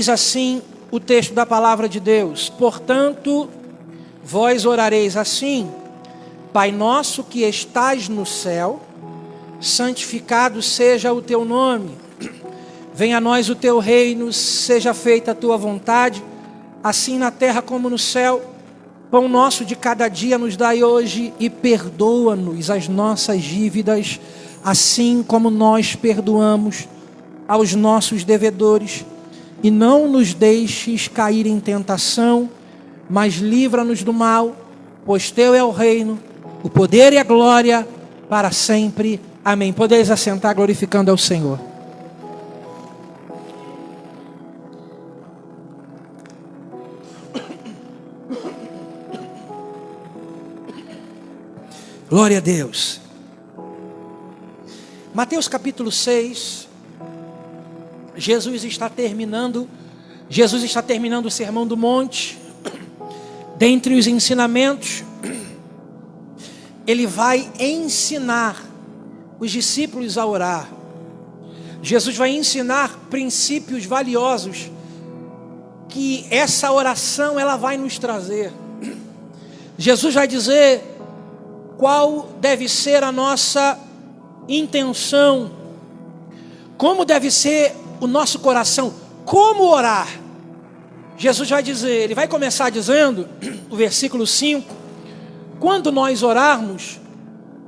Diz assim o texto da palavra de Deus: portanto, vós orareis assim: Pai nosso que estás no céu, santificado seja o teu nome. Venha a nós o teu reino, seja feita a tua vontade, assim na terra como no céu. Pão nosso de cada dia nos dai hoje, e perdoa-nos as nossas dívidas, assim como nós perdoamos aos nossos devedores. E não nos deixes cair em tentação, mas livra-nos do mal, pois teu é o reino, o poder e a glória para sempre. Amém. Podeis assentar glorificando ao Senhor. Glória a Deus. Mateus capítulo 6. Jesus está terminando o Sermão do Monte. Dentre os ensinamentos, ele vai ensinar os discípulos a orar. Jesus vai ensinar princípios valiosos que essa oração ela vai nos trazer. Jesus vai dizer qual deve ser a nossa intenção, como deve ser o nosso coração, como orar. Jesus vai dizer, ele vai começar dizendo, o versículo 5, quando nós orarmos,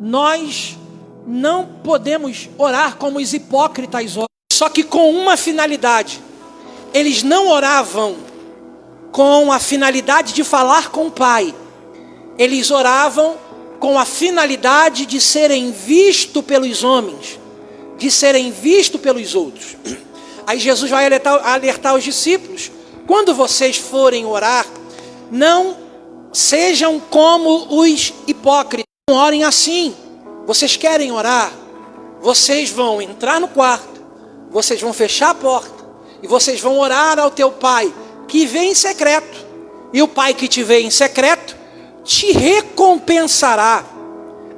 nós não podemos orar como os hipócritas oram, só que com uma finalidade. Eles não oravam com a finalidade de falar com o Pai, eles oravam com a finalidade de serem vistos pelos homens, de serem vistos pelos outros. Aí Jesus vai alertar os discípulos: quando vocês forem orar, não sejam como os hipócritas, não orem assim. Vocês querem orar, vocês vão entrar no quarto, vocês vão fechar a porta, e vocês vão orar ao teu Pai, que vê em secreto, e o Pai que te vê em secreto, te recompensará.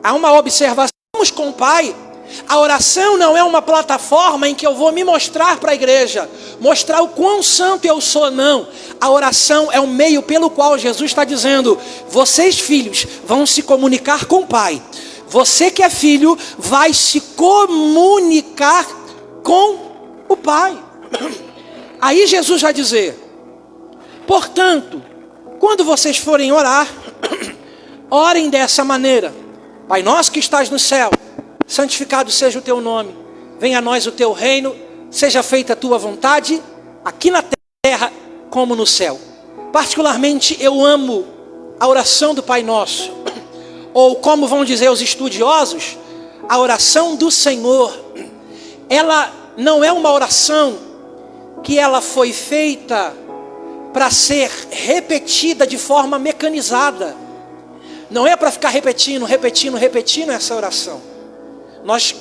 Há uma observação com o Pai. A oração não é uma plataforma em que eu vou me mostrar para a igreja, mostrar o quão santo eu sou, não. A oração é um meio pelo qual Jesus está dizendo: vocês filhos vão se comunicar com o Pai. Você que é filho vai se comunicar com o Pai. Aí Jesus vai dizer: portanto, quando vocês forem orar, orem dessa maneira: Pai nosso que estás no céu, santificado seja o teu nome, venha a nós o teu reino, seja feita a tua vontade, aqui na terra como no céu. Particularmente eu amo a oração do Pai Nosso, ou como vão dizer os estudiosos, a oração do Senhor. Ela não é uma oração que ela foi feita para ser repetida de forma mecanizada. Não é para ficar repetindo essa oração. Nós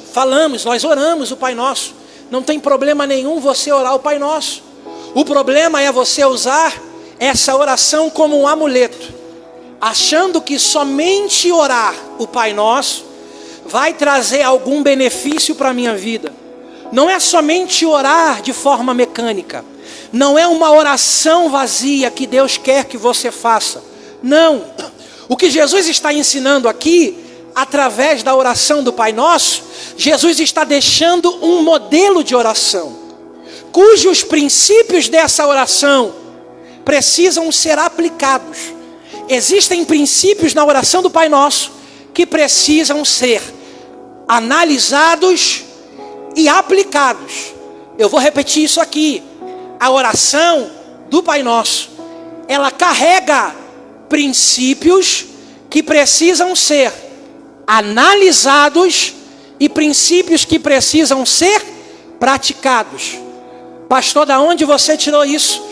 oramos o Pai Nosso. Não tem problema nenhum você orar o Pai Nosso. O problema é você usar essa oração como um amuleto, achando que somente orar o Pai Nosso vai trazer algum benefício para a minha vida. Não é somente orar de forma mecânica. Não é uma oração vazia que Deus quer que você faça. Não. O que Jesus está ensinando aqui, através da oração do Pai Nosso, Jesus está deixando um modelo de oração, cujos princípios dessa oração precisam ser aplicados. Existem princípios na oração do Pai Nosso que precisam ser analisados e aplicados. Eu vou repetir isso aqui. A oração do Pai Nosso, ela carrega princípios que precisam ser analisados e princípios que precisam ser praticados. Pastor, da onde você tirou isso?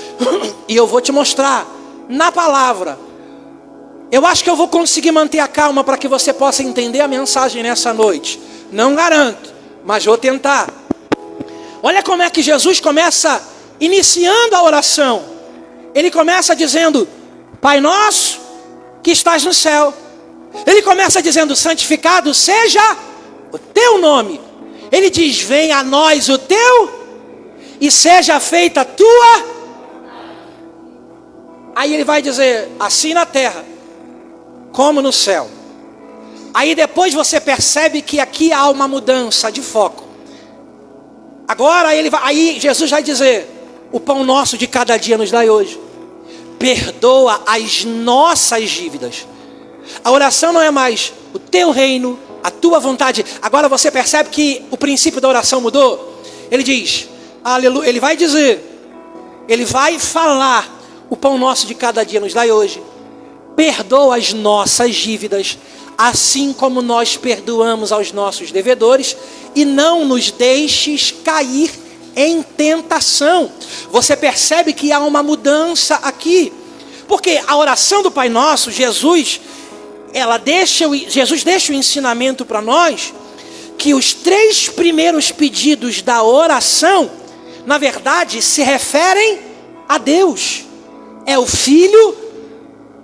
E eu vou te mostrar na palavra. Eu acho que eu vou conseguir manter a calma para que você possa entender a mensagem nessa noite. Não garanto, mas vou tentar. Olha como é que Jesus começa iniciando a oração. Ele começa dizendo: Pai nosso que estás no céu. Ele começa dizendo: santificado seja o teu nome. Ele diz: venha a nós o teu, e seja feita a tua Aí ele vai dizer, assim na terra, como no céu. Aí depois você percebe que aqui há uma mudança de foco. Agora aí Jesus vai dizer, o pão nosso de cada dia nos dai hoje. Perdoa as nossas dívidas. A oração não é mais o teu reino, a tua vontade. Agora você percebe que o princípio da oração mudou? Ele diz, aleluia, ele vai dizer, ele vai falar, o pão nosso de cada dia nos dai hoje. Perdoa as nossas dívidas, assim como nós perdoamos aos nossos devedores, e não nos deixes cair em tentação. Você percebe que há uma mudança aqui, porque a oração do Pai Nosso, Jesus deixa o ensinamento para nós, que os 3 primeiros pedidos da oração, na verdade, se referem a Deus. É o Filho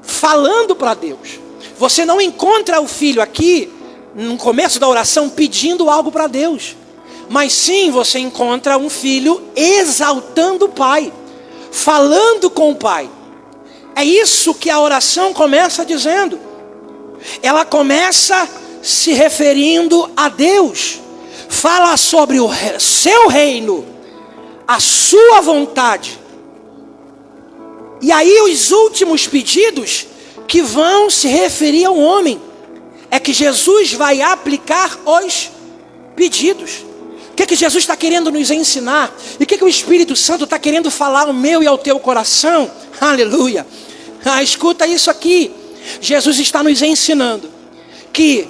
falando para Deus. Você não encontra o Filho aqui, no começo da oração, pedindo algo para Deus. Mas sim, você encontra um Filho exaltando o Pai, falando com o Pai. É isso que a oração começa dizendo. Ela começa se referindo a Deus. Fala sobre o seu reino, a sua vontade. E aí os últimos pedidos que vão se referir ao homem, é que Jesus vai aplicar os pedidos. O que Jesus está querendo nos ensinar? E o que o Espírito Santo está querendo falar ao meu e ao teu coração? Aleluia. Escuta isso aqui. Jesus está nos ensinando que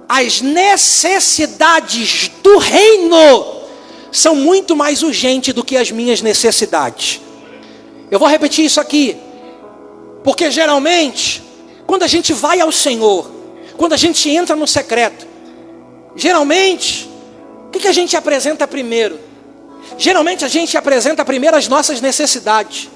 as necessidades do reino são muito mais urgentes do que as minhas necessidades. Eu vou repetir isso aqui, porque geralmente, quando a gente vai ao Senhor, quando a gente entra no secreto, geralmente, o que a gente apresenta primeiro? Geralmente a gente apresenta primeiro as nossas necessidades.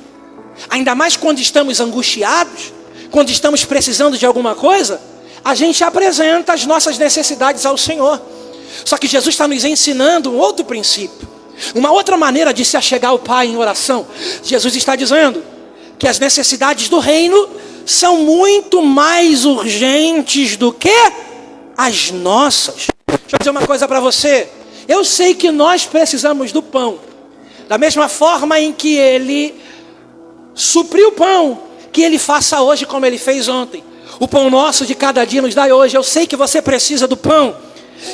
Ainda mais quando estamos angustiados, quando estamos precisando de alguma coisa, a gente apresenta as nossas necessidades ao Senhor. Só que Jesus está nos ensinando um outro princípio, uma outra maneira de se achegar ao Pai em oração. Jesus está dizendo que as necessidades do reino são muito mais urgentes do que as nossas. Deixa eu dizer uma coisa para você. Eu sei que nós precisamos do pão, da mesma forma em que Ele supriu o pão, que Ele faça hoje como Ele fez ontem. O pão nosso de cada dia nos dai hoje. Eu sei que você precisa do pão.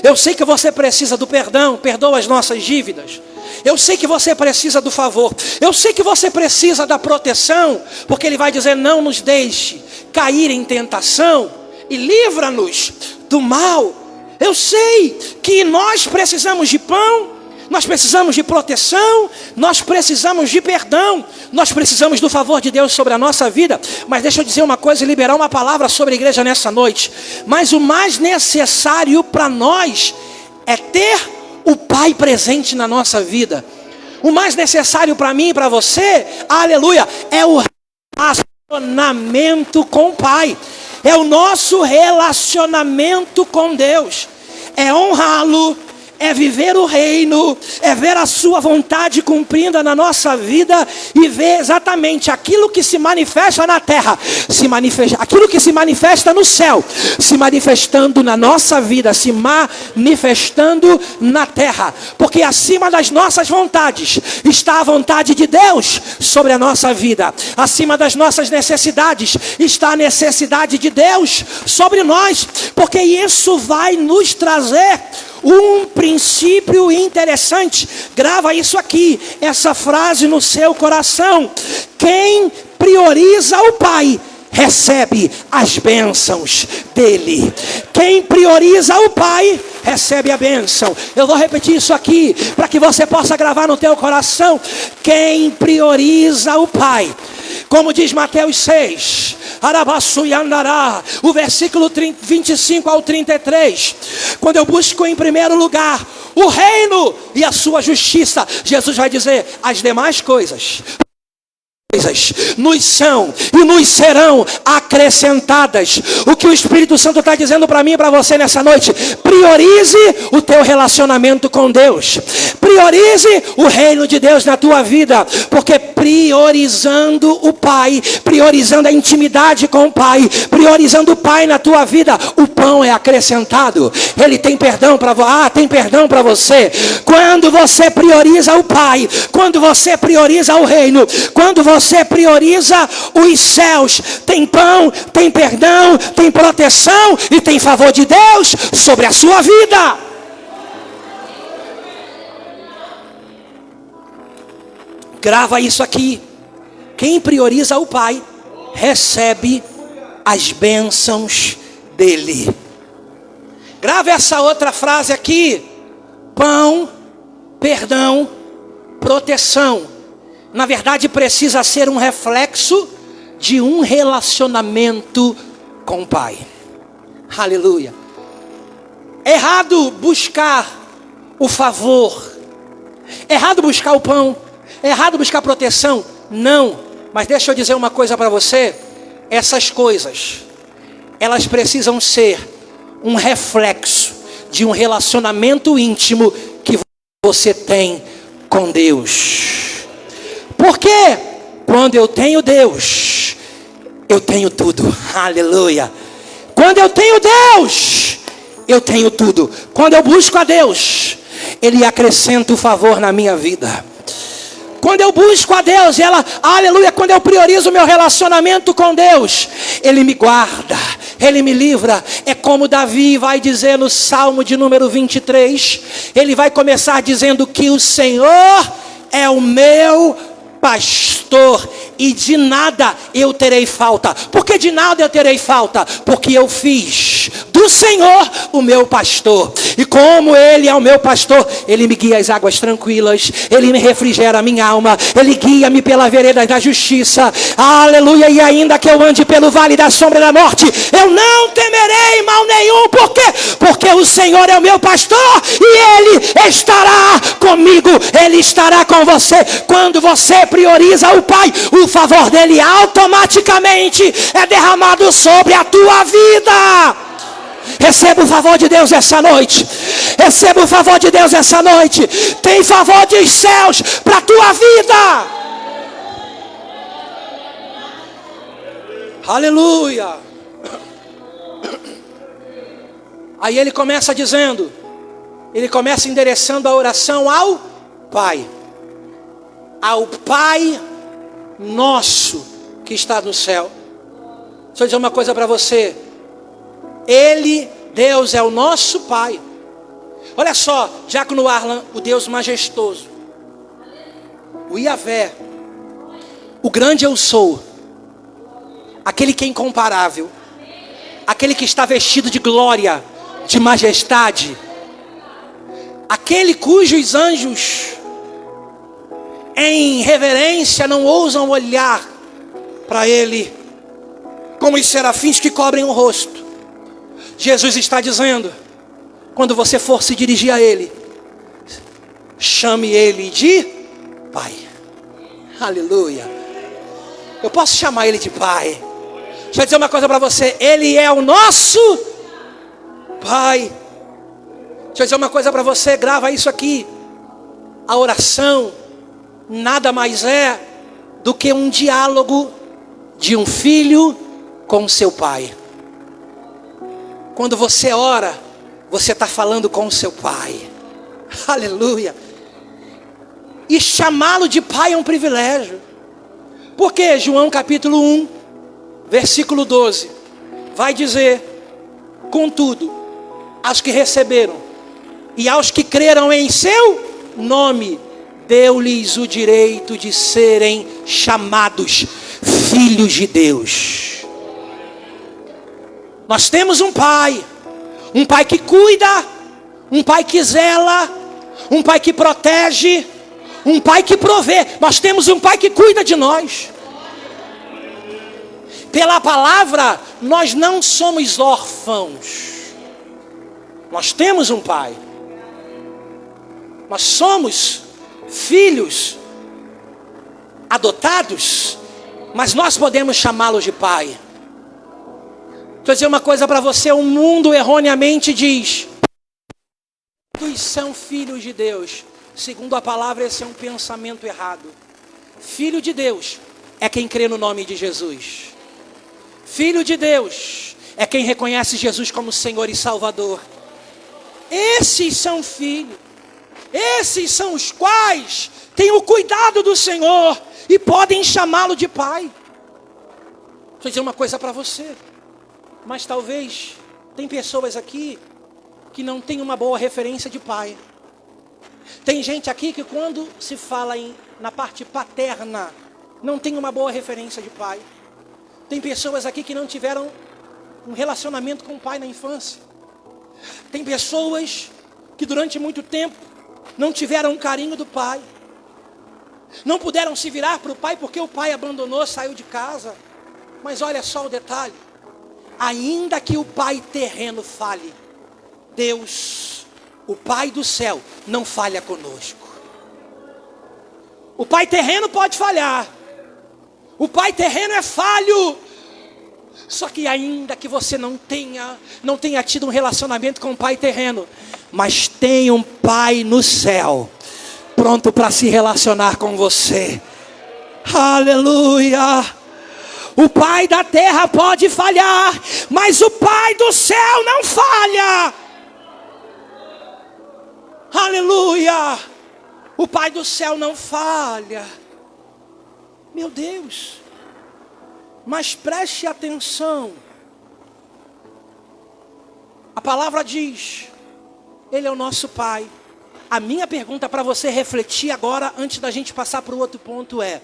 Eu sei que você precisa do perdão. Perdoa as nossas dívidas. Eu sei que você precisa do favor. Eu sei que você precisa da proteção, porque Ele vai dizer, não nos deixe cair em tentação e livra-nos do mal. Eu sei que nós precisamos de pão, nós precisamos de proteção, nós precisamos de perdão, nós precisamos do favor de Deus sobre a nossa vida. Mas deixa eu dizer uma coisa e liberar uma palavra sobre a igreja nessa noite. Mas o mais necessário para nós é ter o Pai presente na nossa vida. O mais necessário para mim e para você, aleluia, é o relacionamento com o Pai. É o nosso relacionamento com Deus. É honrá-lo, é viver o reino, é ver a sua vontade cumprida na nossa vida e ver exatamente aquilo que se manifesta na terra, aquilo que se manifesta no céu, se manifestando na nossa vida, se manifestando na terra. Porque acima das nossas vontades está a vontade de Deus sobre a nossa vida. Acima das nossas necessidades está a necessidade de Deus sobre nós, porque isso vai nos trazer um princípio interessante. Grava isso aqui, essa frase no seu coração: quem prioriza o Pai recebe as bênçãos dele. Quem prioriza o Pai recebe a bênção. Eu vou repetir isso aqui para que você possa gravar no teu coração. Quem prioriza o Pai, como diz Mateus 6, o versículo 25 ao 33, quando eu busco em primeiro lugar o reino e a sua justiça, Jesus vai dizer, as demais coisas nos são e nos serão acrescentadas. O que o Espírito Santo está dizendo para mim e para você nessa noite: priorize o teu relacionamento com Deus, priorize o reino de Deus na tua vida, porque priorizando o Pai, priorizando a intimidade com o Pai, priorizando o Pai na tua vida, o pão é acrescentado. Ele tem perdão para tem perdão para você. Quando você prioriza o Pai, quando você prioriza o reino, quando você prioriza os céus, tem pão, tem perdão, tem proteção e tem favor de Deus sobre a sua vida. Grava isso aqui: quem prioriza o Pai recebe as bênçãos dele. Grava essa outra frase aqui: pão, perdão, proteção. Na verdade, precisa ser um reflexo de um relacionamento com o Pai. Aleluia. É errado buscar o favor, é errado buscar o pão, é errado buscar proteção. Não, mas deixa eu dizer uma coisa para você: essas coisas, elas precisam ser um reflexo de um relacionamento íntimo que você tem com Deus. Porque quando eu tenho Deus, eu tenho tudo. Aleluia. Quando eu tenho Deus, eu tenho tudo. Quando eu busco a Deus, Ele acrescenta o favor na minha vida. Quando eu busco a Deus, aleluia, quando eu priorizo o meu relacionamento com Deus, Ele me guarda, Ele me livra. É como Davi vai dizer no Salmo de número 23. Ele vai começar dizendo que o Senhor é o meu pastor e de nada eu terei falta. Por que de nada eu terei falta? Porque eu fiz do Senhor o meu pastor. E como Ele é o meu pastor, Ele me guia às águas tranquilas, Ele me refrigera a minha alma, Ele guia-me pela vereda da justiça. Aleluia. E ainda que eu ande pelo vale da sombra da morte, eu não temerei mal nenhum. Por quê? Porque o Senhor é o meu pastor e Ele estará comigo, Ele estará com você. Quando você prioriza o Pai, o favor dele automaticamente é derramado sobre a tua vida. Receba o favor de Deus essa noite. Receba o favor de Deus essa noite. Tem favor dos céus para a tua vida. Aleluia. Aí ele começa dizendo, ele começa endereçando a oração ao Pai. Ao Pai nosso que está no céu. Deixa eu dizer uma coisa para você: Ele, Deus, é o nosso Pai. Olha só, Diácono Arlan, o Deus majestoso, o Iavé, o grande eu sou, aquele que é incomparável, aquele que está vestido de glória, de majestade, aquele cujos anjos em reverência não ousam olhar para Ele, como os serafins que cobrem o rosto. Jesus está dizendo: quando você for se dirigir a Ele, chame Ele de Pai. Aleluia. Eu posso chamar Ele de Pai. Deixa eu dizer uma coisa para você: Ele é o nosso Pai. Deixa eu dizer uma coisa para você, grava isso aqui: a oração nada mais é do que um diálogo de um filho com seu pai. Quando você ora, você está falando com o seu pai. Aleluia. E chamá-lo de pai é um privilégio. Porque João capítulo 1, versículo 12, vai dizer: contudo, aos que receberam e aos que creram em seu nome, deu-lhes o direito de serem chamados filhos de Deus. Nós temos um pai que cuida, um pai que zela, um pai que protege, um pai que provê. Nós temos um pai que cuida de nós. Pela palavra, nós não somos órfãos. Nós temos um pai. Nós somos filhos adotados mas nós podemos chamá-lo de Pai. Deixa eu dizer uma coisa para você: o mundo erroneamente diz: todos são filhos de Deus. Segundo a palavra, esse é um pensamento errado. Filho de Deus é quem crê no nome de Jesus. Filho de Deus é quem reconhece Jesus como Senhor e Salvador. Esses são filhos. Esses são os quais têm o cuidado do Senhor e podem chamá-lo de Pai. Deixa eu dizer uma coisa para você: mas talvez tem pessoas aqui que não têm uma boa referência de pai. Tem gente aqui que quando se fala na parte paterna, não tem uma boa referência de pai. Tem pessoas aqui que não tiveram um relacionamento com o pai na infância. Tem pessoas que durante muito tempo não tiveram um carinho do pai. Não puderam se virar para o pai porque o pai abandonou, saiu de casa. Mas olha só o detalhe: ainda que o pai terreno falhe, Deus, o Pai do céu, não falha conosco. O pai terreno pode falhar. O pai terreno é falho. Só que ainda que você não tenha tido um relacionamento com o pai terreno, mas tem um pai no céu, pronto para se relacionar com você. Aleluia! O pai da terra pode falhar, mas o pai do céu não falha. Aleluia! O pai do céu não falha. Meu Deus! Mas preste atenção. A palavra diz: Ele é o nosso Pai. A minha pergunta para você refletir agora, antes da gente passar para o outro ponto, é: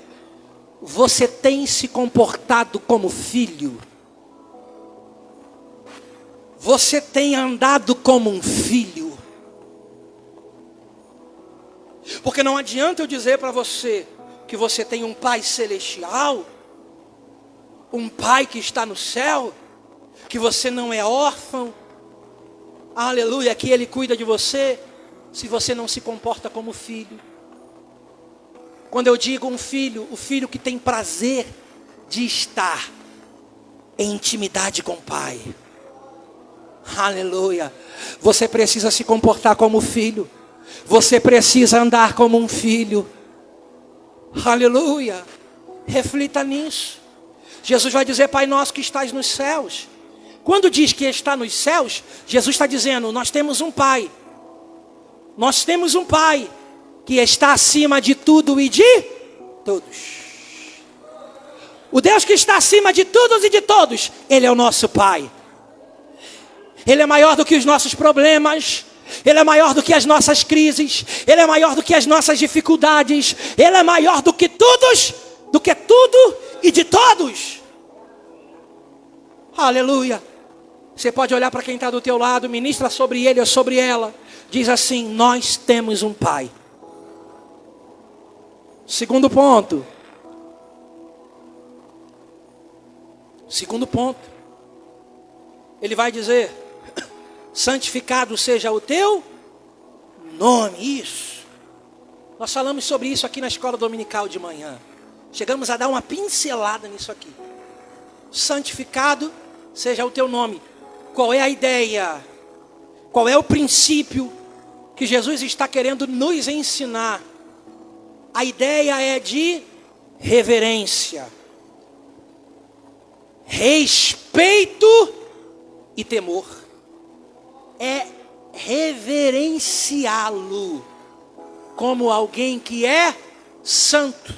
você tem se comportado como filho? Você tem andado como um filho? Porque não adianta eu dizer para você que você tem um Pai celestial, um Pai que está no céu, que você não é órfão, aleluia, que Ele cuida de você, se você não se comporta como filho. Quando eu digo um filho, o filho que tem prazer de estar em intimidade com o Pai. Aleluia. Você precisa se comportar como filho. Você precisa andar como um filho. Aleluia. Reflita nisso. Jesus vai dizer: Pai nosso que estás nos céus. Quando diz que está nos céus, Jesus está dizendo: nós temos um Pai. Nós temos um Pai que está acima de tudo e de todos. O Deus que está acima de todos e de todos, Ele é o nosso Pai. Ele é maior do que os nossos problemas. Ele é maior do que as nossas crises. Ele é maior do que as nossas dificuldades. Ele é maior do que todos, do que tudo e de todos. Aleluia. Você pode olhar para quem está do teu lado, ministra sobre ele ou sobre ela. Diz assim: nós temos um Pai. Segundo ponto. Segundo ponto. Ele vai dizer: santificado seja o teu nome. Isso. Nós falamos sobre isso aqui na escola dominical de manhã. Chegamos a dar uma pincelada nisso aqui. Santificado seja o teu nome. Qual é a ideia? Qual é o princípio que Jesus está querendo nos ensinar? A ideia é de reverência, respeito e temor. É reverenciá-lo como alguém que é santo.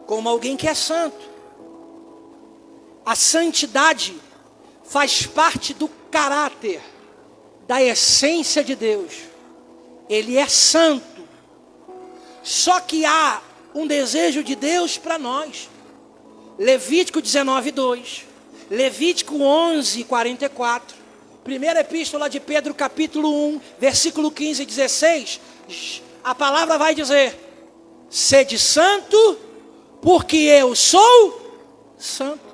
Como alguém que é santo. A santidade faz parte do caráter, da essência de Deus. Ele é santo. Só que há um desejo de Deus para nós. Levítico 19:2, Levítico 11:44, primeira epístola de Pedro capítulo 1, versículo 15 e 16, a palavra vai dizer: sede santo, porque eu sou santo.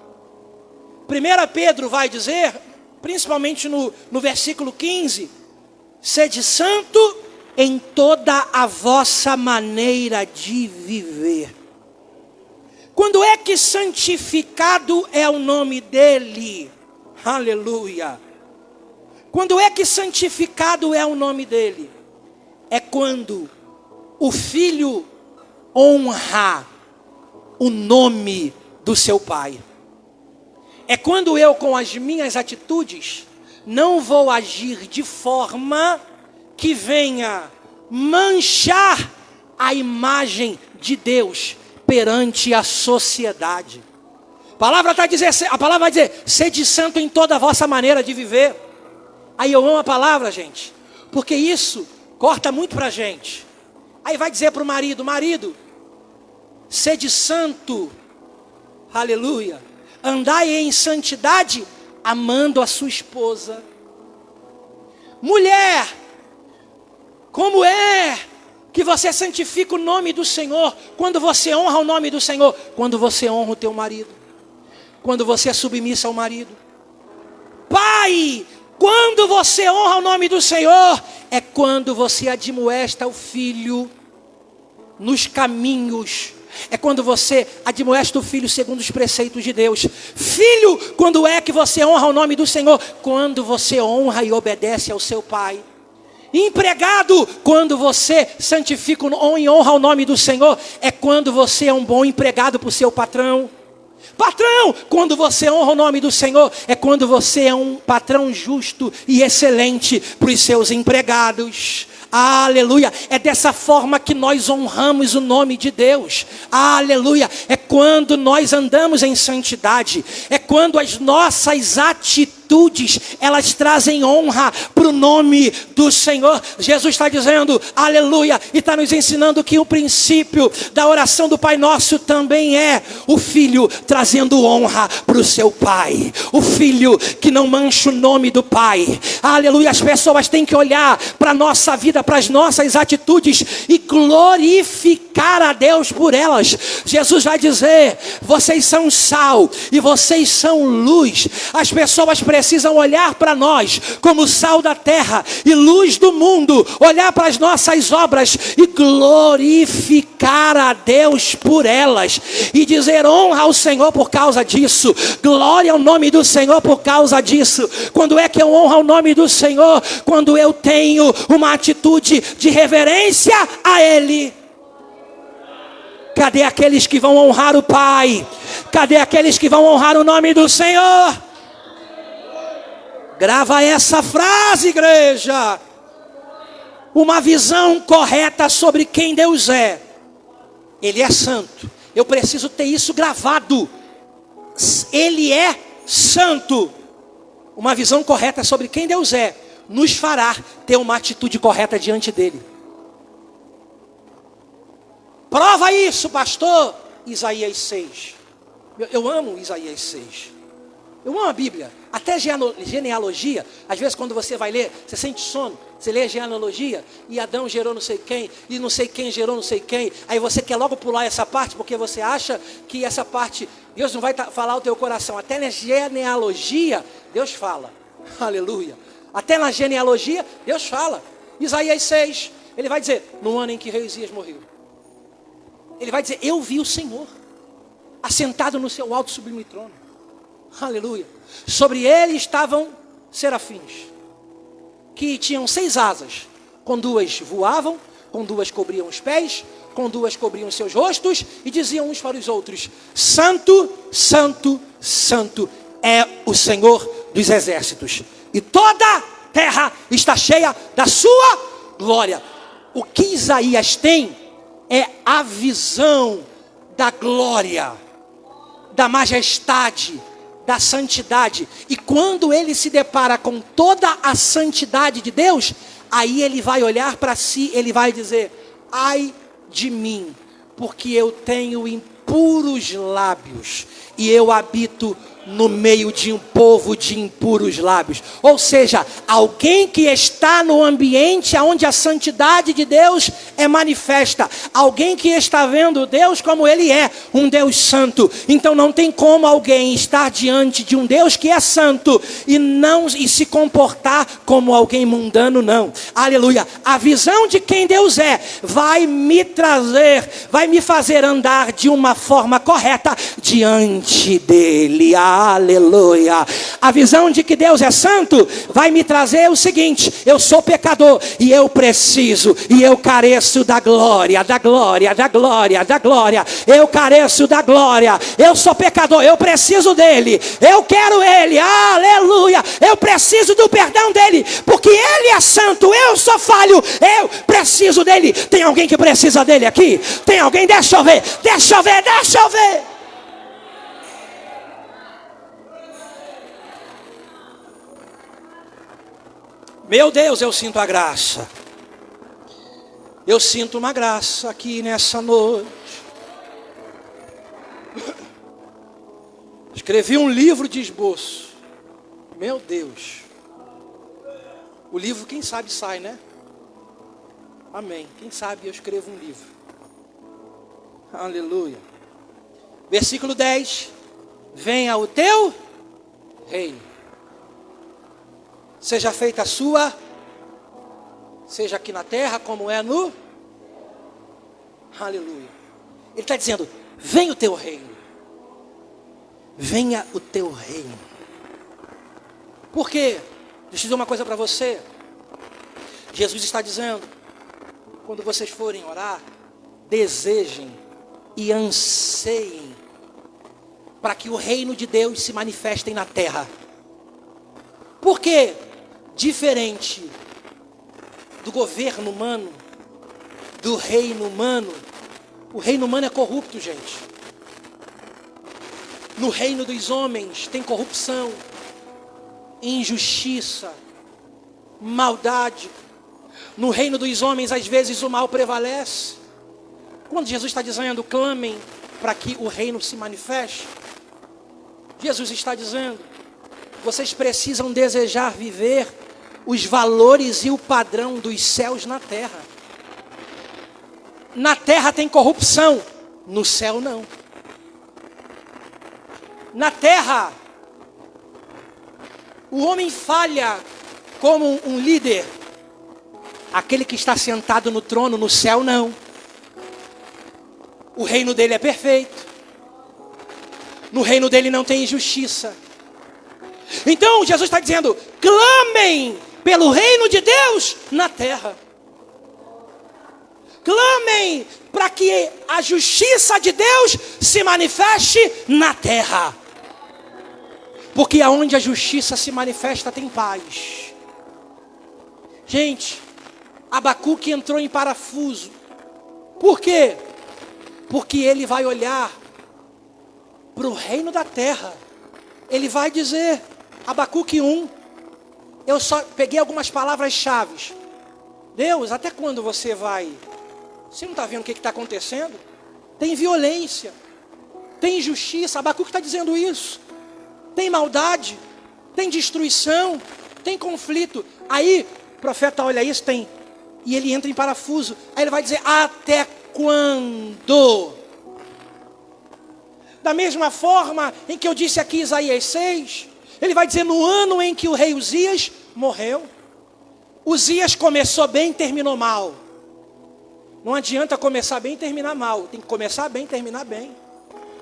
1 Pedro vai dizer, principalmente no versículo 15, sede santo em toda a vossa maneira de viver. Quando é que santificado é o nome dele? Aleluia. Quando é que santificado é o nome dele? É quando o filho honra o nome do seu pai. É quando eu, com as minhas atitudes, não vou agir de forma que venha manchar a imagem de Deus perante a sociedade. A palavra vai dizer, sede santo em toda a vossa maneira de viver. Aí eu amo a palavra, gente, porque isso corta muito pra gente. Aí vai dizer para o marido, sede santo, aleluia, andai em santidade, amando a sua esposa. Mulher, como é que você santifica o nome do Senhor? Quando você honra o nome do Senhor, quando você honra o teu marido, quando você é submissa ao marido. Pai, quando você honra o nome do Senhor, é quando você admoesta o filho nos caminhos. É quando você admoesta o filho segundo os preceitos de Deus. Filho, quando é que você honra o nome do Senhor? Quando você honra e obedece ao seu pai. Empregado, quando você santifica e honra o nome do Senhor, é quando você é um bom empregado para o seu patrão. Patrão, quando você honra o nome do Senhor, é quando você é um patrão justo e excelente para os seus empregados. Aleluia, é dessa forma que nós honramos o nome de Deus. Aleluia, é quando nós andamos em santidade, é quando as nossas atitudes, elas trazem honra para o nome do Senhor. Jesus está dizendo, aleluia, e está nos ensinando que o princípio da oração do Pai Nosso também é o filho trazendo honra para o seu pai, o filho que não mancha o nome do pai. Aleluia, as pessoas têm que olhar para a nossa vida, para as nossas atitudes e glorificar a Deus por elas. Jesus vai dizer, vocês são sal e vocês são luz. As pessoas precisam olhar para nós como sal da terra e luz do mundo, olhar para as nossas obras e glorificar a Deus por elas e dizer honra ao Senhor por causa disso, glória ao nome do Senhor por causa disso. Quando é que eu honro o nome do Senhor? Quando eu tenho uma atitude de reverência a Ele. Cadê aqueles que vão honrar o Pai? Cadê aqueles que vão honrar o nome do Senhor? Grava essa frase, igreja. Uma visão correta sobre quem Deus é. Ele é santo. Eu preciso ter isso gravado. Ele é santo. Uma visão correta sobre quem Deus é nos fará ter uma atitude correta diante dele. Prova isso, pastor. Isaías 6. Eu amo Isaías 6. Eu amo a Bíblia. Até genealogia. Às vezes quando você vai ler, você sente sono. Você lê a genealogia e Adão gerou não sei quem, e não sei quem gerou não sei quem. Aí você quer logo pular essa parte, porque você acha que essa parte, Deus não vai falar o teu coração. Até na genealogia, Deus fala. Aleluia. Até na genealogia, Deus fala. Isaías 6, ele vai dizer, no ano em que rei Uzias morreu. Ele vai dizer, eu vi o Senhor, assentado no seu alto sublime trono. Aleluia. Sobre ele estavam serafins, que tinham 6 asas. Com 2 voavam, com 2 cobriam os pés, com 2 cobriam os seus rostos, e diziam uns para os outros, Santo, Santo, Santo é o Senhor dos exércitos. E toda a terra está cheia da sua glória. O que Isaías tem é a visão da glória, da majestade, da santidade. E quando ele se depara com toda a santidade de Deus, aí ele vai olhar para si, ele vai dizer, ai de mim, porque eu tenho impuros lábios, e eu habito no meio de um povo de impuros lábios. Ou seja, alguém que está no ambiente onde a santidade de Deus é manifesta. Alguém que está vendo Deus como Ele é, um Deus santo. Então não tem como alguém estar diante de um Deus que é santo e se comportar como alguém mundano, não. Aleluia. A visão de quem Deus é vai me fazer andar de uma forma correta diante dEle. Aleluia. A visão de que Deus é santo vai me trazer o seguinte: eu sou pecador e eu preciso e eu careço da glória, da glória, da glória, da glória. Eu careço da glória. Eu sou pecador, eu preciso dele. Eu quero ele. Aleluia. Eu preciso do perdão dele, porque ele é santo, eu sou falho. Eu preciso dele. Tem alguém que precisa dele aqui? Tem alguém? Deixa eu ver. Deixa eu ver, deixa eu ver. Meu Deus, eu sinto a graça. Eu sinto uma graça aqui nessa noite. Escrevi um livro de esboço. Meu Deus. O livro, quem sabe, sai, né? Amém. Quem sabe eu escrevo um livro. Aleluia. Versículo 10. Venha o teu reino. Seja feita a sua, seja aqui na terra como é no... Aleluia. Ele está dizendo, venha o teu reino. Venha o teu reino. Por quê? Deixa eu dizer uma coisa para você. Jesus está dizendo, quando vocês forem orar, desejem e anseiem para que o reino de Deus se manifeste na terra. Por quê? Diferente do governo humano, do reino humano. O reino humano é corrupto, gente. No reino dos homens tem corrupção, injustiça, maldade. No reino dos homens, às vezes, o mal prevalece. Quando Jesus está dizendo, clamem para que o reino se manifeste, Jesus está dizendo, vocês precisam desejar viver os valores e o padrão dos céus na terra. Na terra tem corrupção, no céu não. Na terra, o homem falha como um líder. Aquele que está sentado no trono, no céu não. O reino dele é perfeito. No reino dele não tem injustiça. Então Jesus está dizendo, clamem pelo reino de Deus na terra. Clamem para que a justiça de Deus se manifeste na terra. Porque aonde a justiça se manifesta tem paz. Gente, Abacuque entrou em parafuso. Por quê? Porque ele vai olhar para o reino da terra. Ele vai dizer, Abacuque 1, eu só peguei algumas palavras-chave. Deus, até quando você vai? Você não está vendo o que está acontecendo? Tem violência, tem injustiça. Abacuque está dizendo isso. Tem maldade, tem destruição, tem conflito. Aí o profeta olha isso, tem, e ele entra em parafuso. Aí ele vai dizer, até quando? Da mesma forma em que eu disse aqui Isaías 6, ele vai dizer no ano em que o rei Uzias morreu. Uzias começou bem e terminou mal. Não adianta começar bem e terminar mal. Tem que começar bem e terminar bem.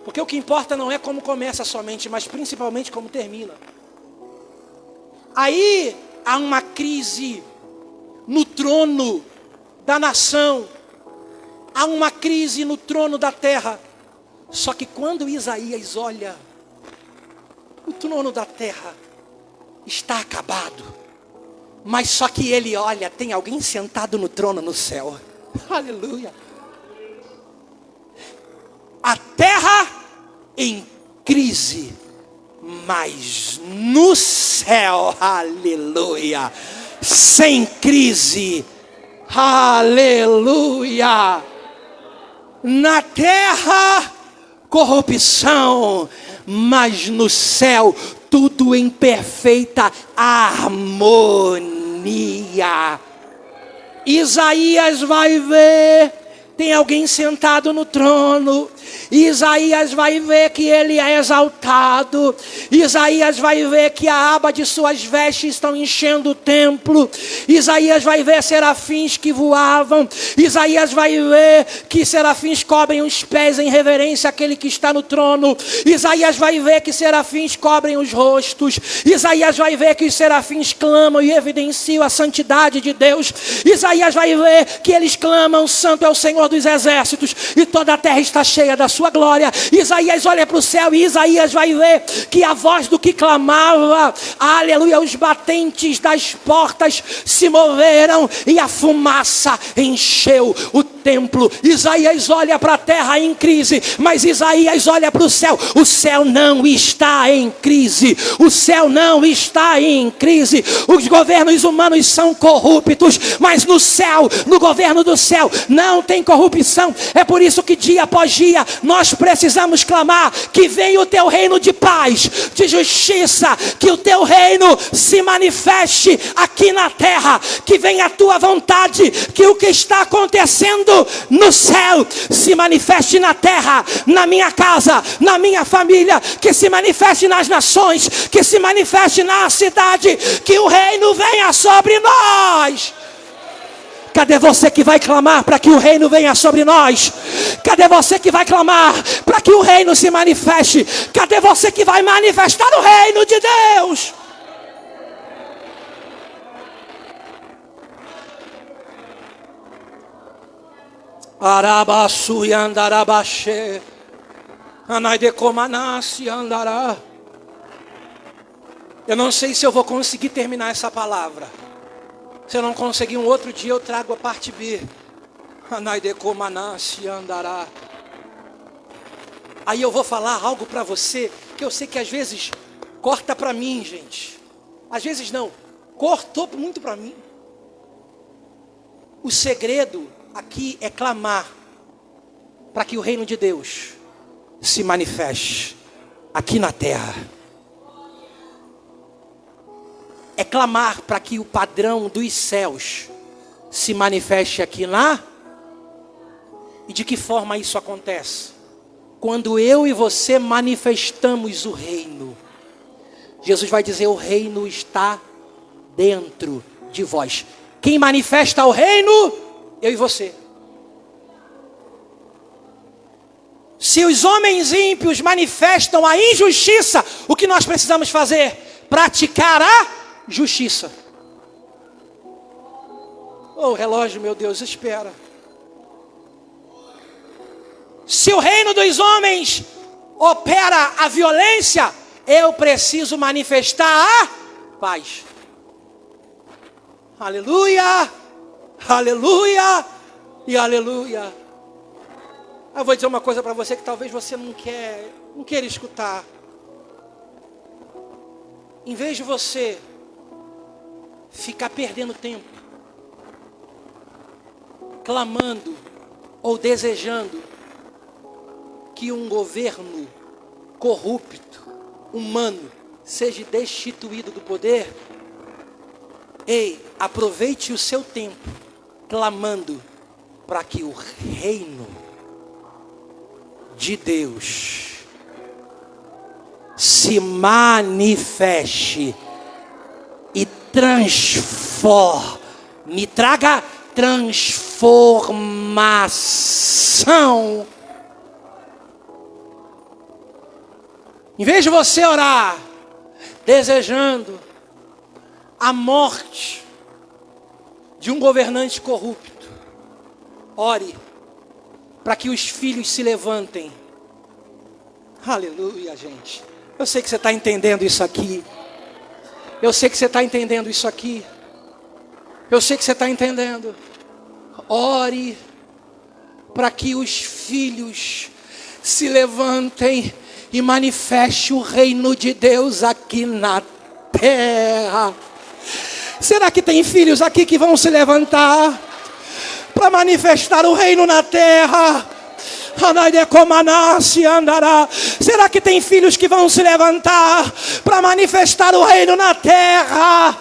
Porque o que importa não é como começa somente, mas principalmente como termina. Aí há uma crise no trono da nação. Há uma crise no trono da terra. Só que quando Isaías olha, o trono da terra está acabado. Mas só que ele olha, tem alguém sentado no trono no céu. Aleluia. A terra em crise, mas no céu, aleluia, sem crise, aleluia. Na terra, corrupção, mas no céu tudo em perfeita harmonia. Isaías vai ver, tem alguém sentado no trono. Isaías vai ver que ele é exaltado. Isaías vai ver que a aba de suas vestes estão enchendo o templo. Isaías vai ver serafins que voavam. Isaías vai ver que serafins cobrem os pés em reverência àquele que está no trono. Isaías vai ver que serafins cobrem os rostos. Isaías vai ver que os serafins clamam e evidenciam a santidade de Deus. Isaías vai ver que eles clamam: santo é o Senhor dos exércitos, e toda a terra está cheia da sua glória. Isaías olha para o céu e Isaías vai ver que a voz do que clamava, aleluia, os batentes das portas se moveram e a fumaça encheu o templo. Isaías olha para a terra em crise, mas Isaías olha para o céu não está em crise, o céu não está em crise. Os governos humanos são corruptos, mas no céu, no governo do céu, não tem corrupção. É por isso que dia após dia nós precisamos clamar que venha o teu reino de paz, de justiça, que o teu reino se manifeste aqui na terra, que venha a tua vontade, que o que está acontecendo no céu se manifeste na terra, na minha casa, na minha família, que se manifeste nas nações, que se manifeste na cidade, que o reino venha sobre nós. Cadê você que vai clamar para que o reino venha sobre nós? Cadê você que vai clamar para que o reino se manifeste? Cadê você que vai manifestar o reino de Deus? Arabaçu e andarabaxê, anaidecomanassi andará. Eu não sei se eu vou conseguir terminar essa palavra. Se eu não conseguir um outro dia, eu trago a parte B. Anaidecomanassi andará. Aí eu vou falar algo para você, que eu sei que às vezes corta para mim, gente. Às vezes não, cortou muito para mim. O segredo aqui é clamar para que o reino de Deus se manifeste aqui na terra. É clamar para que o padrão dos céus se manifeste aqui na. E de que forma isso acontece? Quando eu e você manifestamos o reino. Jesus vai dizer: o reino está dentro de vós. Quem manifesta o reino? Eu e você. Se os homens ímpios manifestam a injustiça, o que nós precisamos fazer? Praticar a justiça. Oh, relógio, meu Deus, espera. Se o reino dos homens opera a violência, eu preciso manifestar a paz. Aleluia, aleluia e aleluia. Eu vou dizer uma coisa para você que talvez você não queira escutar. Em vez de você ficar perdendo tempo, clamando ou desejando que um governo corrupto, humano, seja destituído do poder, ei, aproveite o seu tempo clamando para que o reino de Deus se manifeste e transforme, traga transformação. Em vez de você orar desejando a morte de um governante corrupto, ore para que os filhos se levantem. Aleluia, gente. Eu sei que você está entendendo isso aqui. Eu sei que você está entendendo isso aqui. Eu sei que você está entendendo. Ore para que os filhos se levantem e manifeste o reino de Deus aqui na terra. Será que tem filhos aqui que vão se levantar para manifestar o reino na terra? Será que tem filhos que vão se levantar para manifestar o reino na terra?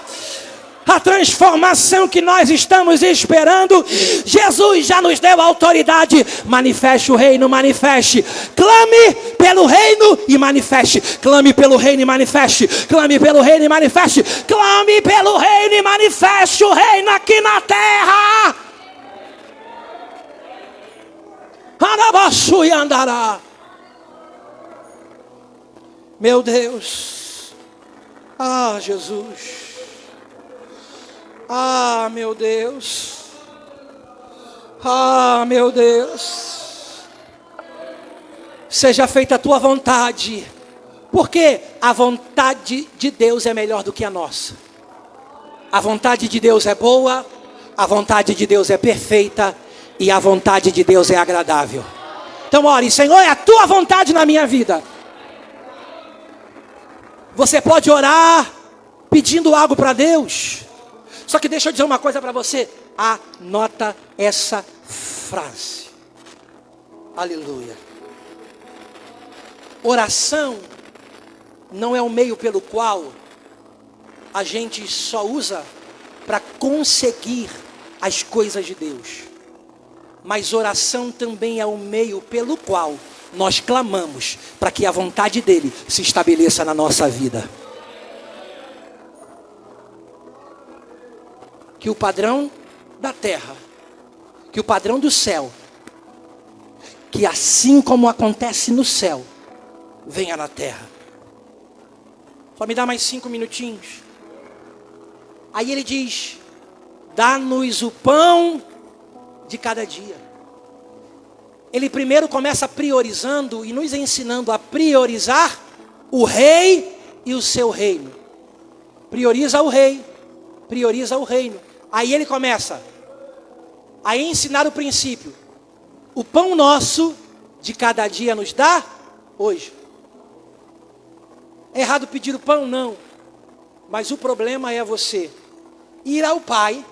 A transformação que nós estamos esperando, Jesus já nos deu autoridade. Manifeste o reino, manifeste. Clame pelo reino e manifeste. Clame pelo reino e manifeste. Clame pelo reino e manifeste. Clame pelo reino e manifeste o reino aqui na terra. Arabaçu e andará. Meu Deus. Ah, Jesus. Ah, meu Deus. Ah, meu Deus. Seja feita a tua vontade. Porque a vontade de Deus é melhor do que a nossa. A vontade de Deus é boa. A vontade de Deus é perfeita. E a vontade de Deus é agradável. Então ore, Senhor, é a tua vontade na minha vida. Você pode orar pedindo algo para Deus. Só que deixa eu dizer uma coisa para você. Anota essa frase. Aleluia. Oração não é o meio pelo qual a gente só usa para conseguir as coisas de Deus. Mas oração também é o meio pelo qual nós clamamos para que a vontade dele se estabeleça na nossa vida. Que o padrão da terra, que o padrão do céu, que assim como acontece no céu, venha na terra. Só me dá mais 5 minutinhos. Aí ele diz: dá-nos o pão de cada dia. Ele primeiro começa priorizando e nos ensinando a priorizar o rei e o seu reino. Prioriza o rei, prioriza o reino. Aí ele começa a ensinar o princípio. O pão nosso de cada dia nos dá hoje. É errado pedir o pão? Não. Mas o problema é você ir ao Pai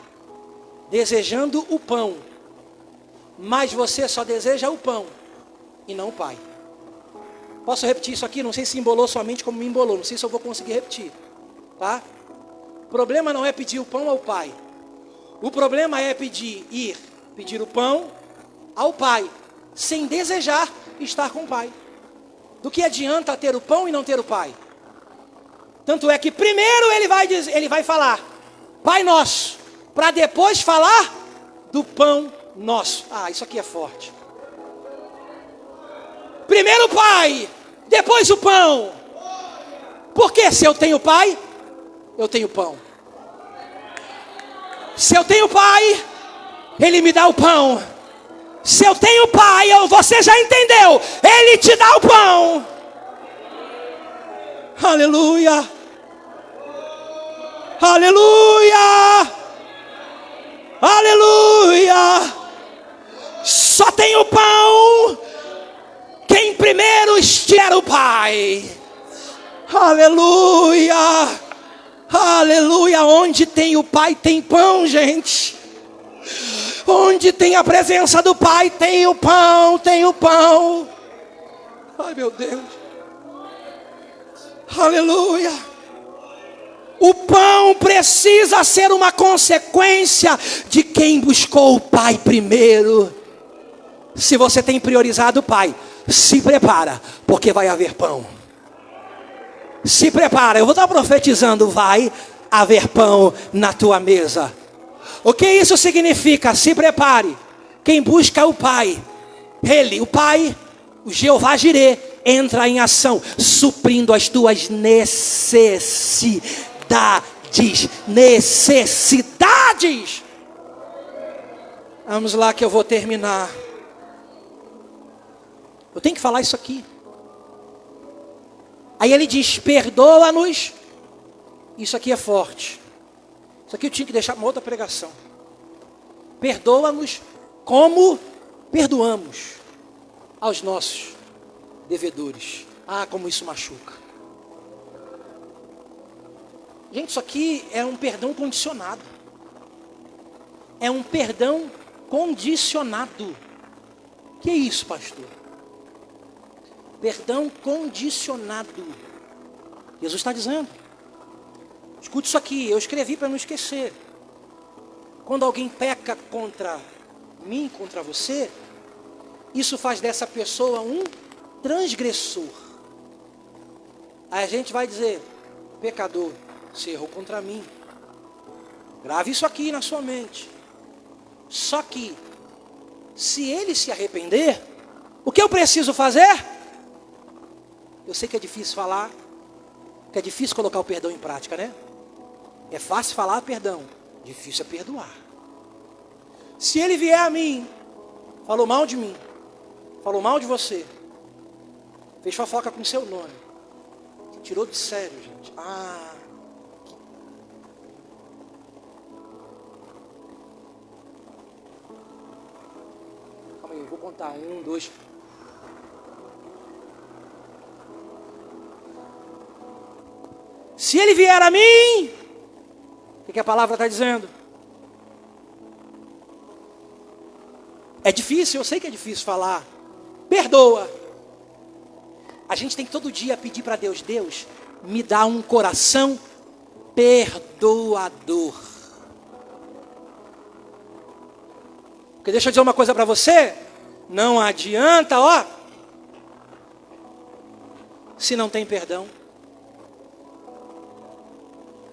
desejando o pão. Mas você só deseja o pão e não o Pai. Posso repetir isso aqui? Não sei se embolou somente como me embolou. Não sei se eu vou conseguir repetir. Tá? O problema não é pedir o pão ao Pai. O problema é pedir o pão ao Pai, sem desejar estar com o Pai. Do que adianta ter o pão e não ter o Pai? Tanto é que primeiro ele vai falar Pai Nosso, para depois falar do pão nosso. Ah, isso aqui é forte. Primeiro o Pai, depois o pão. Porque se eu tenho Pai, eu tenho pão. Se eu tenho Pai, Ele me dá o pão. Se eu tenho Pai, você já entendeu, Ele te dá o pão. Aleluia. Aleluia. Aleluia. Só tem o pão quem primeiro estiver o Pai. Aleluia. Aleluia. Onde tem o Pai tem pão, gente. Onde tem a presença do Pai tem o pão, tem o pão. Ai, meu Deus. Aleluia. O pão precisa ser uma consequência de quem buscou o Pai primeiro. Se você tem priorizado o Pai, se prepara, porque vai haver pão. Se prepara, eu vou estar profetizando, vai haver pão na tua mesa. O que isso significa? Se prepare. Quem busca o Pai, Ele, o Pai, o Jeová Jirê, entra em ação, suprindo as tuas necessidades. Necessidades. Vamos lá que eu vou terminar. Eu tenho que falar isso aqui. Aí ele diz, perdoa-nos. Isso aqui é forte. Isso aqui eu tinha que deixar uma outra pregação. Perdoa-nos como perdoamos aos nossos devedores. Ah, como isso machuca. Gente, isso aqui é um perdão condicionado. É um perdão condicionado. Que é isso, pastor? Perdão condicionado. Jesus está dizendo. Escute isso aqui, eu escrevi para não esquecer. Quando alguém peca contra mim, contra você, isso faz dessa pessoa um transgressor. Aí a gente vai dizer, pecador, você errou contra mim. Grave isso aqui na sua mente. Só que, se ele se arrepender, o que eu preciso fazer? Eu sei que é difícil falar, que é difícil colocar o perdão em prática, né? É fácil falar perdão, difícil é perdoar. Se ele vier a mim, falou mal de mim, falou mal de você, fez fofoca com seu nome, tirou de sério, gente. Calma aí, eu vou contar. 1, 2. Se ele vier a mim, o que a palavra está dizendo? É difícil, eu sei que é difícil falar. Perdoa. A gente tem que todo dia pedir para Deus, Deus, me dá um coração perdoador. Porque deixa eu dizer uma coisa para você, não adianta, se não tem perdão.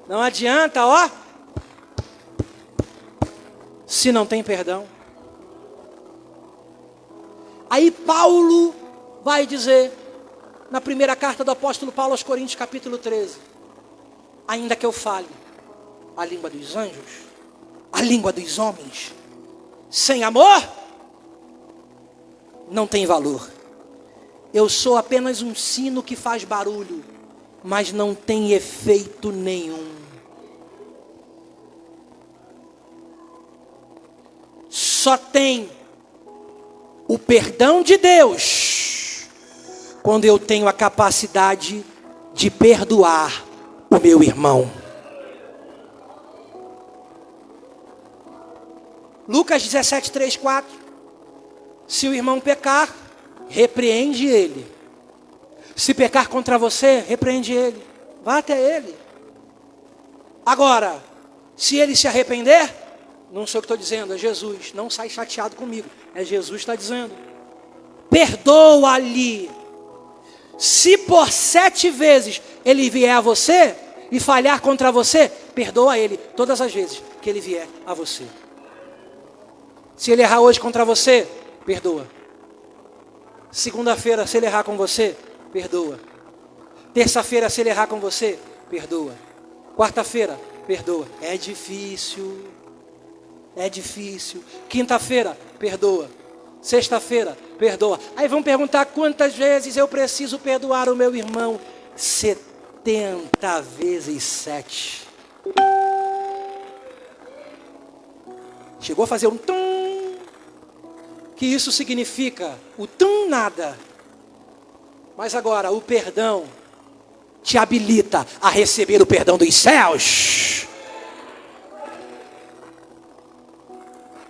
Não adianta, se não tem perdão. Aí Paulo vai dizer, na primeira carta do apóstolo Paulo aos Coríntios, capítulo 13, ainda que eu fale a língua dos anjos, a língua dos homens, sem amor, não tem valor. Eu sou apenas um sino que faz barulho, mas não tem efeito nenhum. Só tem o perdão de Deus quando eu tenho a capacidade de perdoar o meu irmão. Lucas 17, 3, 4. Se o irmão pecar, repreende ele. Se pecar contra você, repreende ele. Vá até ele. Agora, se ele se arrepender, não sou eu que estou dizendo, é Jesus. Não sai chateado comigo. É Jesus que está dizendo. Perdoa-lhe. Se por 7 vezes ele vier a você e falhar contra você, perdoa ele todas as vezes que ele vier a você. Se ele errar hoje contra você, perdoa. Segunda-feira, se ele errar com você, perdoa. Terça-feira, se ele errar com você, perdoa. Quarta-feira, perdoa. É difícil. É difícil. Quinta-feira, perdoa. Sexta-feira, perdoa. Aí vão perguntar quantas vezes eu preciso perdoar o meu irmão. 70 vezes 7. Chegou a fazer um tum. Que isso significa o tum nada. Mas agora o perdão te habilita a receber o perdão dos céus.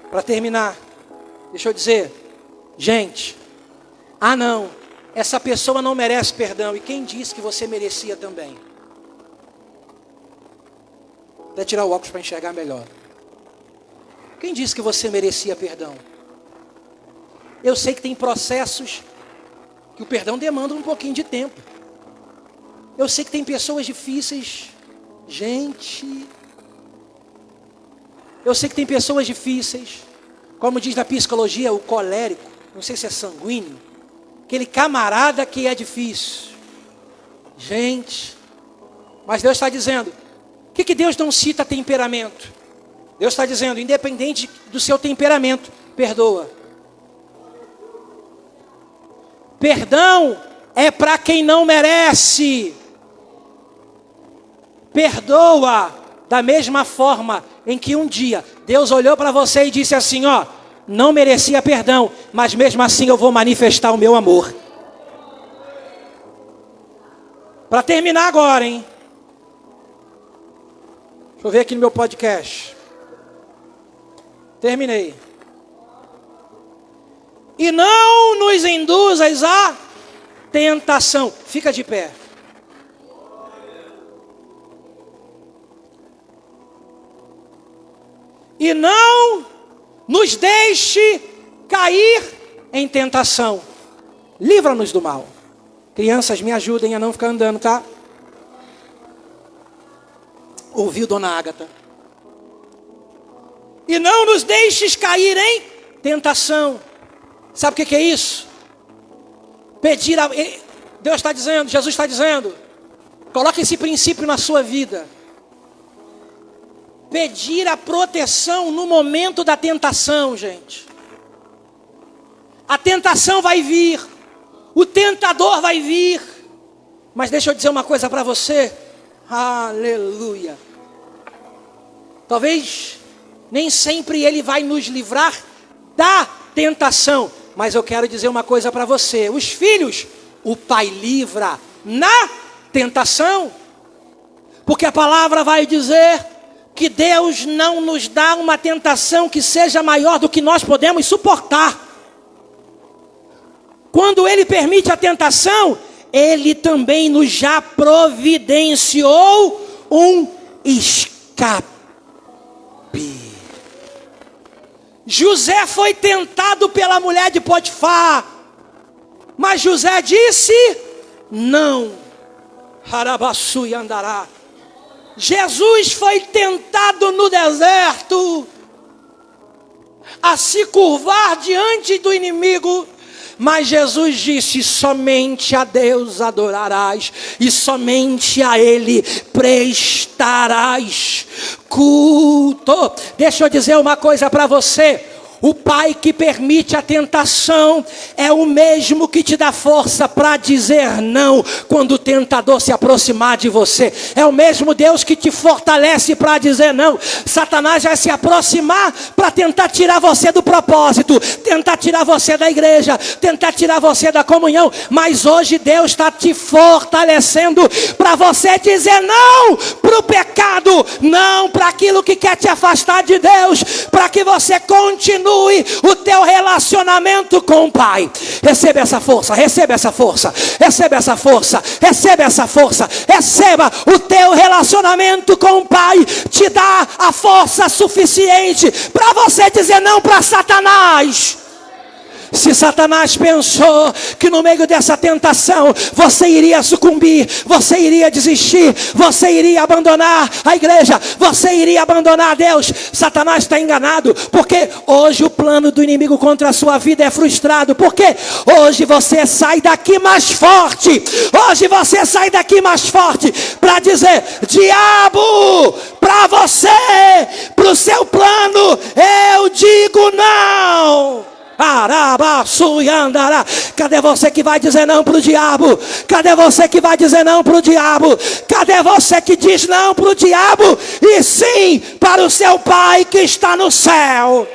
Para terminar, deixa eu dizer, gente, não, essa pessoa não merece perdão. E quem disse que você merecia também? Vou tirar o óculos para enxergar melhor. Quem disse que você merecia perdão? Eu sei que tem processos que o perdão demanda um pouquinho de tempo. Eu sei que tem pessoas difíceis. Gente, eu sei que tem pessoas difíceis. Como diz na psicologia, o colérico, não sei se é sanguíneo, aquele camarada que é difícil. Gente, mas Deus está dizendo, o que Deus não cita temperamento? Deus está dizendo, independente do seu temperamento, perdoa. Perdão é para quem não merece. Perdoa da mesma forma em que um dia Deus olhou para você e disse assim, não merecia perdão, mas mesmo assim eu vou manifestar o meu amor. Para terminar agora, hein? Deixa eu ver aqui no meu podcast. Terminei. E não nos induzas à tentação. Fica de pé. E não nos deixe cair em tentação. Livra-nos do mal. Crianças, me ajudem a não ficar andando, tá? Ouviu, dona Ágata? E não nos deixes cair em tentação. Sabe o que é isso? Pedir a... Deus está dizendo, Jesus está dizendo, coloque esse princípio na sua vida. Pedir a proteção no momento da tentação, gente. A tentação vai vir, o tentador vai vir, mas deixa eu dizer uma coisa para você. Aleluia. Talvez nem sempre ele vai nos livrar da tentação, mas eu quero dizer uma coisa para você. Os filhos, o pai livra na tentação, porque a palavra vai dizer que Deus não nos dá uma tentação que seja maior do que nós podemos suportar. Quando Ele permite a tentação, Ele também nos já providenciou um escape. José foi tentado pela mulher de Potifar, mas José disse não. Harabaçu e andará. Jesus foi tentado no deserto a se curvar diante do inimigo, mas Jesus disse: somente a Deus adorarás e somente a Ele prestarás culto. Deixa eu dizer uma coisa para você. O pai que permite a tentação é o mesmo que te dá força para dizer não quando o tentador se aproximar de você. É o mesmo Deus que te fortalece para dizer não. Satanás vai se aproximar para tentar tirar você do propósito, tentar tirar você da igreja, tentar tirar você da comunhão. Mas hoje Deus está te fortalecendo para você dizer não para o pecado, não para aquilo que quer te afastar de Deus, para que você continue o teu relacionamento com o Pai. Receba essa força, receba essa força, receba essa força, receba essa força, receba o teu relacionamento com o Pai, te dá a força suficiente para você dizer não para Satanás. Se Satanás pensou que no meio dessa tentação você iria sucumbir, você iria desistir, você iria abandonar a igreja, você iria abandonar Deus, Satanás está enganado, porque hoje o plano do inimigo contra a sua vida é frustrado, porque hoje você sai daqui mais forte, hoje você sai daqui mais forte para dizer: diabo, para você, para o seu plano, eu digo não. Cadê você que vai dizer não para o diabo? Cadê você que vai dizer não para o diabo? Cadê você que diz não para o diabo e sim para o seu Pai que está no céu?